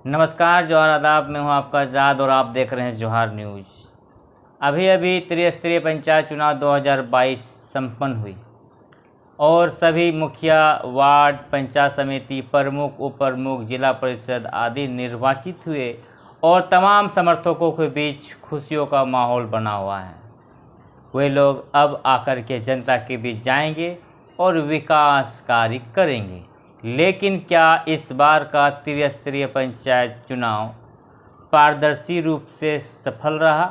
नमस्कार, जोहार आदाब। मैं हूं आपका आज़ाद और आप देख रहे हैं जोहार न्यूज़। अभी त्रिस्तरीय पंचायत चुनाव 2022 संपन्न हुई और सभी मुखिया, वार्ड, पंचायत समिति प्रमुख, उप प्रमुख, जिला परिषद आदि निर्वाचित हुए और तमाम समर्थकों के बीच खुशियों का माहौल बना हुआ है। वे लोग अब आकर के जनता के बीच जाएंगे और विकास कार्य करेंगे। लेकिन क्या इस बार का त्रिस्तरीय पंचायत चुनाव पारदर्शी रूप से सफल रहा?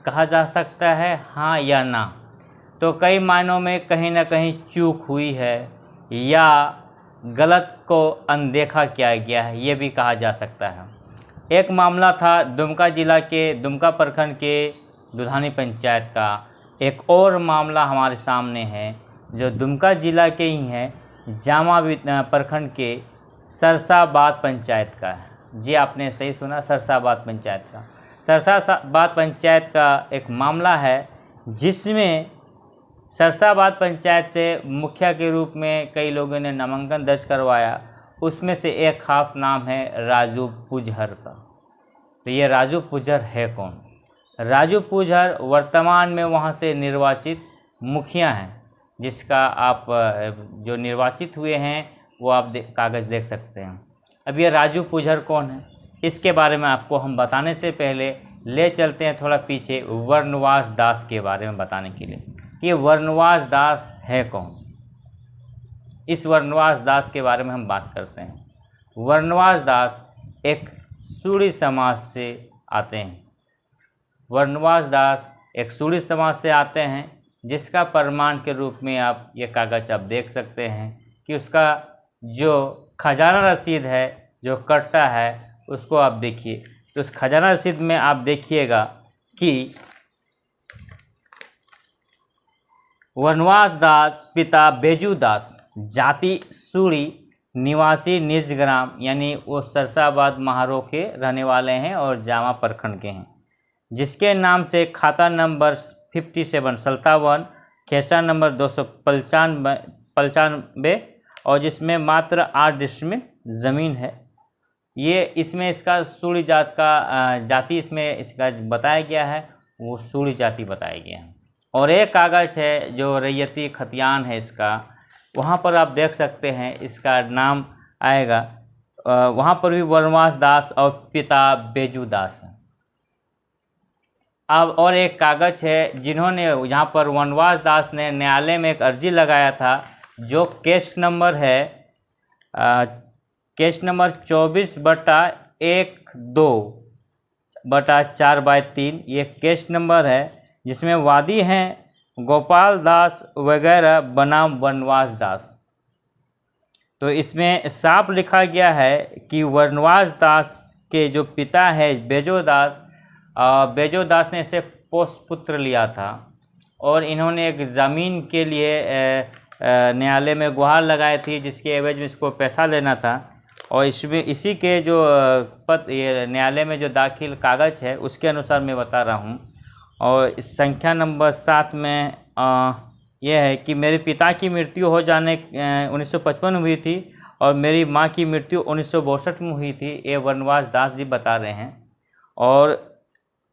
कहा जा सकता है हाँ या ना। तो कई मायनों में कहीं ना कहीं चूक हुई है या गलत को अनदेखा किया गया है, ये भी कहा जा सकता है। एक मामला था दुमका जिला के दुमका प्रखंड के दुधानी पंचायत का। एक और मामला हमारे सामने है जो दुमका जिला के ही है, जामा प्रखंड के सरसाबाद पंचायत का है। जी आपने सही सुना, सरसाबाद पंचायत का। सरसाबाद पंचायत का एक मामला है जिसमें सरसाबाद पंचायत से मुखिया के रूप में कई लोगों ने नामांकन दर्ज करवाया। उसमें से एक खास नाम है राजू पुजहर का। तो ये राजू पुजहर है कौन? राजू पुजहर वर्तमान में वहाँ से निर्वाचित मुखिया हैं, जिसका आप जो निर्वाचित हुए हैं वो आप कागज़ देख सकते हैं। अब ये राजू पुजहर कौन है, इसके बारे में आपको हम बताने से पहले ले चलते हैं थोड़ा पीछे वर्णवास दास के बारे में बताने के लिए कि वर्णवास दास है कौन। इस वर्णवास दास के बारे में हम बात करते हैं। वर्णवास दास एक सूड़ी समाज से आते हैं। वर्णवास दास एक सूड़ी समाज से आते हैं, जिसका प्रमाण के रूप में आप ये कागज़ आप देख सकते हैं कि उसका जो खजाना रसीद है, जो कट्टा है, उसको आप देखिए। तो उस खजाना रसीद में आप देखिएगा कि वर्णवास दास पिता बेजू दास, जाति सूड़ी, निवासी निज ग्राम, यानी वो सरसाबाद महारो के रहने वाले हैं और जामा प्रखंड के हैं, जिसके नाम से खाता नंबर 57 खेसा नंबर 295 और जिसमें मात्र 8 डिसमिल ज़मीन है। ये इसमें इसका सूड़ी जात का जाति इसमें इसका बताया गया है, वो सूड़ी जाति बताया गया है। और एक कागज़ है जो रैयती खतियान है इसका, वहाँ पर आप देख सकते हैं इसका नाम आएगा। वहाँ पर भी वर्णवास दास और पिता बेजू दास है। अब और एक कागज़ है जिन्होंने यहाँ पर वर्णवास दास ने न्यायालय में एक अर्जी लगाया था, जो केस नंबर है केस नंबर 24/1/2/4/3। ये केस नंबर है जिसमें वादी हैं गोपाल दास वगैरह बनाम वर्णवास दास। तो इसमें साफ लिखा गया है कि वर्णवास दास के जो पिता है बेजो दास, बेजो दास ने इसे पोषपुत्र लिया था और इन्होंने एक ज़मीन के लिए न्यायालय में गुहार लगाई थी, जिसके एवज में इसको पैसा लेना था। और इसमें इसी के जो ये न्यायालय में जो दाखिल कागज़ है उसके अनुसार मैं बता रहा हूँ। और इस संख्या नंबर 7 में यह है कि मेरे पिता की मृत्यु हो जाने 1955 में हुई थी और मेरी माँ की मृत्यु 1962 में हुई थी। ये वर्णवास दास जी बता रहे हैं। और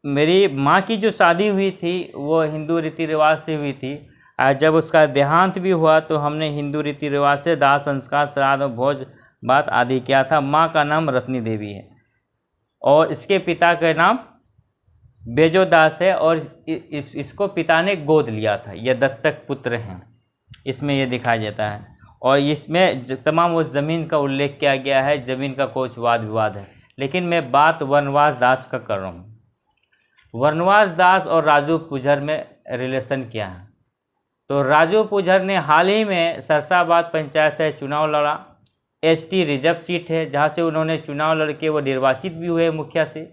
मेरी माँ की जो शादी हुई थी वो हिंदू रीति रिवाज से हुई थी। जब उसका देहांत भी हुआ तो हमने हिंदू रीति रिवाज से दाह संस्कार, श्राद्ध, भोज बात आदि किया था। माँ का नाम रत्नी देवी है और इसके पिता का नाम बेजो दास है और इसको पिता ने गोद लिया था। यह दत्तक पुत्र हैं, इसमें यह दिखाया जाता है। और इसमें तमाम उस ज़मीन का उल्लेख किया गया है। ज़मीन का कुछ वाद विवाद है, लेकिन मैं बात वर्णवास दास का कर रहा हूँ। वर्णवास दास और राजू पुजहर में रिलेशन क्या है? तो राजू पुजहर ने हाल ही में सरसाबाद पंचायत से चुनाव लड़ा। एसटी रिजर्व सीट है जहाँ से उन्होंने चुनाव लड़के वो निर्वाचित भी हुए मुखिया से।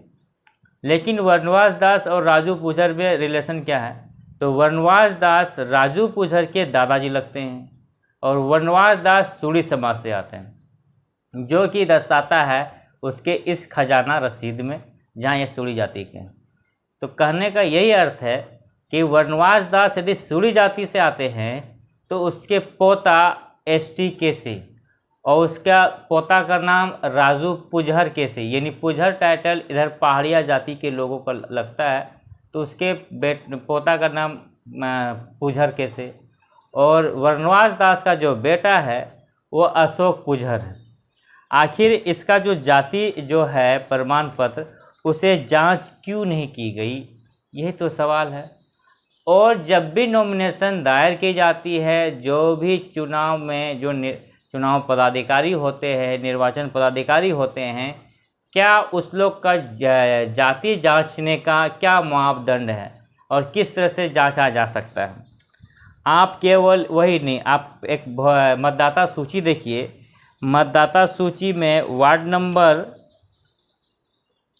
लेकिन वर्णवास दास और राजू पुजहर में रिलेशन क्या है? तो वर्णवास दास राजू पुजहर के दादाजी लगते हैं और वर्णवास दास सूड़ी समाज से आते हैं, जो कि दर्शाता है उसके इस खजाना रसीद में जहाँ ये सूड़ी जाति के हैं। तो कहने का यही अर्थ है कि वर्णवास दास यदि सूड़ी जाति से आते हैं तो उसके पोता एसटी के से और उसका पोता का नाम राजू पुजहर के से, यानी पुजहर टाइटल इधर पहाड़िया जाति के लोगों को लगता है, तो उसके पोता का नाम पुजहर के से। और वनवास दास का जो बेटा है वो अशोक पुजहर है। आखिर इसका जो जाति जो है प्रमाण पत्र उसे जांच क्यों नहीं की गई, यही तो सवाल है। और जब भी नॉमिनेशन दायर की जाती है, जो भी चुनाव में जो चुनाव पदाधिकारी होते हैं, निर्वाचन पदाधिकारी होते हैं, क्या उस लोग का जाति जांचने का क्या मापदंड है और किस तरह से जांचा जा सकता है। आप केवल वही नहीं, आप एक मतदाता सूची देखिए। मतदाता सूची में वार्ड नंबर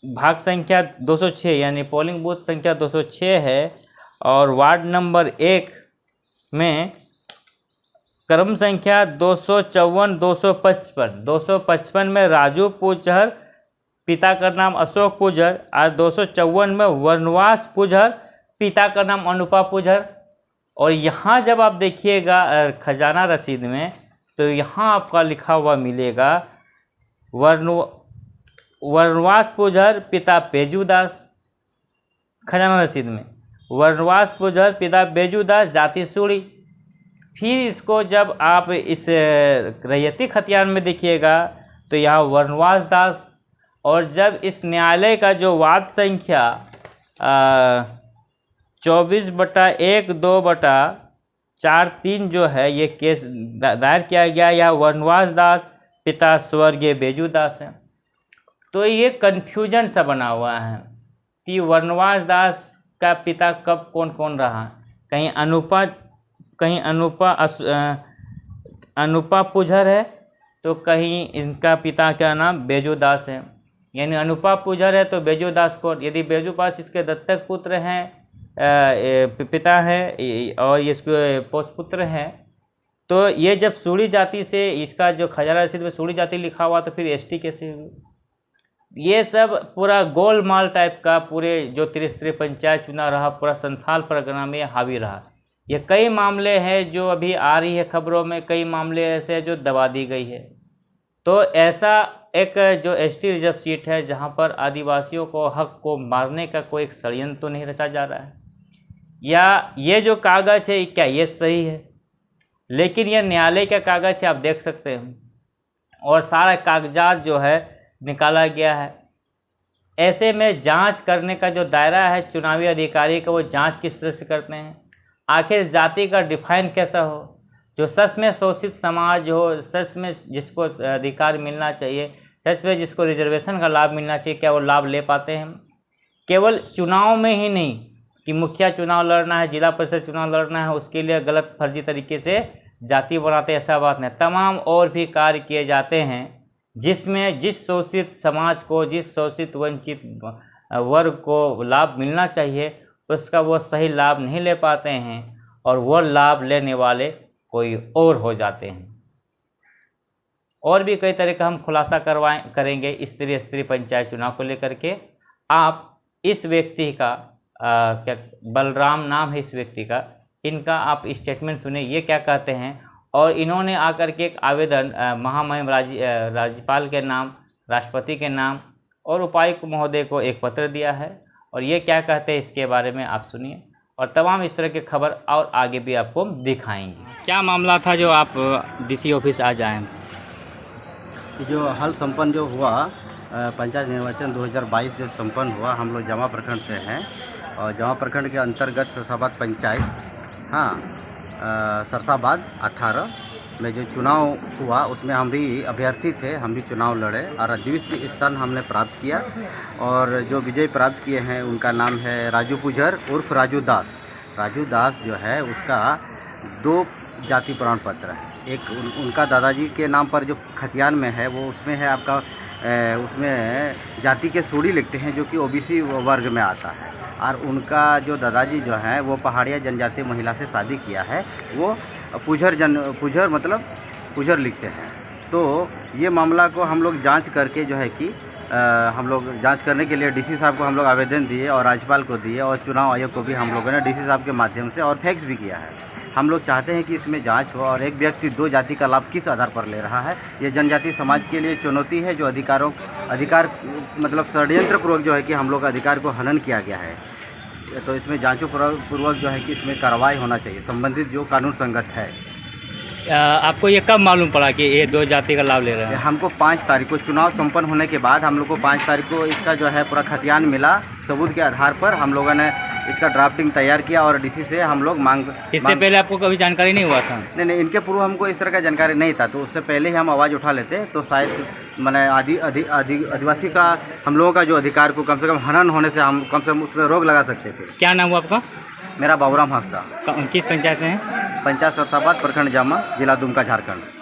भाग संख्या 206 यानी पोलिंग बूथ संख्या 206 है और वार्ड नंबर 1 में क्रम संख्या 254 255 में राजू पुजहर, पिता का नाम अशोक पुजहर, और 254 में वनवास पुजहर, पिता का नाम अनुपा पुजहर। और यहाँ जब आप देखिएगा खजाना रसीद में, तो यहाँ आपका लिखा हुआ मिलेगा वनवास पुजहर, पिता बेजूदास। खजाना रसीद में वनवास पुजहर, पिता बेजूदास, जाति सूड़ी। फिर इसको जब आप इस रैयती खतियान में देखिएगा तो यहाँ वनवास दास। और जब इस न्यायालय का जो वाद संख्या 24/1-2/43 जो है ये केस दायर किया गया, या वनवास दास, पिता स्वर्गीय बेजूदास है। तो ये कन्फ्यूजन सा बना हुआ है कि वनवास दास का पिता कब कौन कौन रहा। कहीं अनुपा पुजहर है, तो कहीं इनका पिता का नाम बेजूदास है। यानी अनुपा पुजहर है तो बेजूदास को, यदि बेजूदास इसके दत्तक पुत्र हैं, पिता है और इसके पोषपुत्र हैं, तो ये जब सूड़ी जाति से इसका जो खजाना रसीद में सूड़ी जाति लिखा हुआ, तो फिर एसटी कैसे हुई। ये सब पूरा गोलमाल टाइप का पूरे जो त्रिस्तरीय पंचायत चुनाव रहा पूरा संथाल परगना में हावी रहा। ये कई मामले हैं जो अभी आ रही है खबरों में, कई मामले ऐसे हैं जो दबा दी गई है। तो ऐसा एक जो एसटी रिजर्व सीट है जहां पर आदिवासियों को हक को मारने का कोई एक षड्यंत्र तो नहीं रचा जा रहा है, या ये जो कागज़ है क्या ये सही है। लेकिन यह न्यायालय का कागज़ है, आप देख सकते हैं, और सारा कागजात जो है निकाला गया है। ऐसे में जांच करने का जो दायरा है चुनावी अधिकारी का, वो जांच किस तरह से करते हैं। आखिर जाति का डिफाइन कैसा हो, जो सच में शोषित समाज हो, सच में जिसको अधिकार मिलना चाहिए, सच में जिसको रिजर्वेशन का लाभ मिलना चाहिए, क्या वो लाभ ले पाते हैं। केवल चुनाव में ही नहीं कि मुखिया चुनाव लड़ना है, जिला परिषद चुनाव लड़ना है, उसके लिए गलत फर्जी तरीके से जाति बनाते, ऐसा बात नहीं। तमाम और भी कार्य किए जाते हैं जिसमें जिस शोषित समाज को, जिस शोषित वंचित वर्ग को लाभ मिलना चाहिए, उसका वो सही लाभ नहीं ले पाते हैं और वो लाभ लेने वाले कोई और हो जाते हैं। और भी कई तरह का हम खुलासा करेंगे इस त्रिस्तरीय पंचायत चुनाव को लेकर के। आप इस व्यक्ति का क्या बलराम नाम है इस व्यक्ति का, इनका आप स्टेटमेंट सुने, ये क्या कहते हैं। और इन्होंने आकर के एक आवेदन महामहिम राज्यपाल के नाम, राष्ट्रपति के नाम और उपायुक्त महोदय को एक पत्र दिया है, और ये क्या कहते हैं इसके बारे में आप सुनिए। और तमाम इस तरह के खबर और आगे भी आपको दिखाएंगे। क्या मामला था जो आप डीसी ऑफिस आ जाएं? जो हाल संपन्न जो हुआ पंचायत निर्वाचन 2022 जो संपन्न हुआ, हम लोग जमा प्रखंड से हैं और जमा प्रखंड के अंतर्गत सरसाबाद पंचायत, सरसाबाद 18 में जो चुनाव हुआ उसमें हम भी अभ्यर्थी थे, हम भी चुनाव लड़े और द्वितीय स्थान हमने प्राप्त किया। और जो विजय प्राप्त किए हैं उनका नाम है राजू पुजहर उर्फ राजू दास। राजू दास जो है उसका 2 जाति प्रमाण पत्र है। एक उनका दादाजी के नाम पर जो खतियान में है वो उसमें है आपका उसमें जाति के सूड़ी लिखते हैं जो कि ओबीसी वर्ग में आता है। और उनका जो दादाजी जो है वो पहाड़िया जनजाति महिला से शादी किया है, वो पुजहर मतलब पुजहर लिखते हैं। तो ये मामला को हम लोग जांच करके जो है कि हम लोग जांच करने के लिए डीसी साहब को हम लोग आवेदन दिए और राज्यपाल को दिए और चुनाव आयोग को भी हम लोगों ने डीसी साहब के माध्यम से और फैक्स भी किया है। हम लोग चाहते हैं कि इसमें जांच हो और एक व्यक्ति दो जाति का लाभ किस आधार पर ले रहा है। ये जनजाति समाज के लिए चुनौती है, जो अधिकार मतलब षड्यंत्रपूर्वक जो है कि हम लोग का अधिकार को हनन किया गया है। तो इसमें जांचों पूर्वक जो है कि इसमें कार्रवाई होना चाहिए, संबंधित जो कानून संगत है। आपको ये कब मालूम पड़ा कि ये दो जाति का लाभ ले रहे हैं? हमको 5 तारीख को चुनाव संपन्न होने के बाद हम लोग को 5 तारीख को इसका जो है पूरा खतियान मिला। सबूत के आधार पर हम लोगों ने इसका ड्राफ्टिंग तैयार किया और डीसी से हम लोग इससे पहले आपको कभी जानकारी नहीं हुआ था? नहीं, इनके पूर्व हमको इस तरह का जानकारी नहीं था, तो उससे पहले ही हम आवाज़ उठा लेते तो शायद मैंने आदिवासी का हम लोगों का जो अधिकार को कम से कम हनन होने से हम कम से कम उसमें रोक लगा सकते थे। क्या नाम हुआ आपका? मेरा बाबूराम हंसदा। किस पंचायत से हैं? पंचायत सरसाबाद, प्रखंड जामा, जिला दुमका, झारखंड।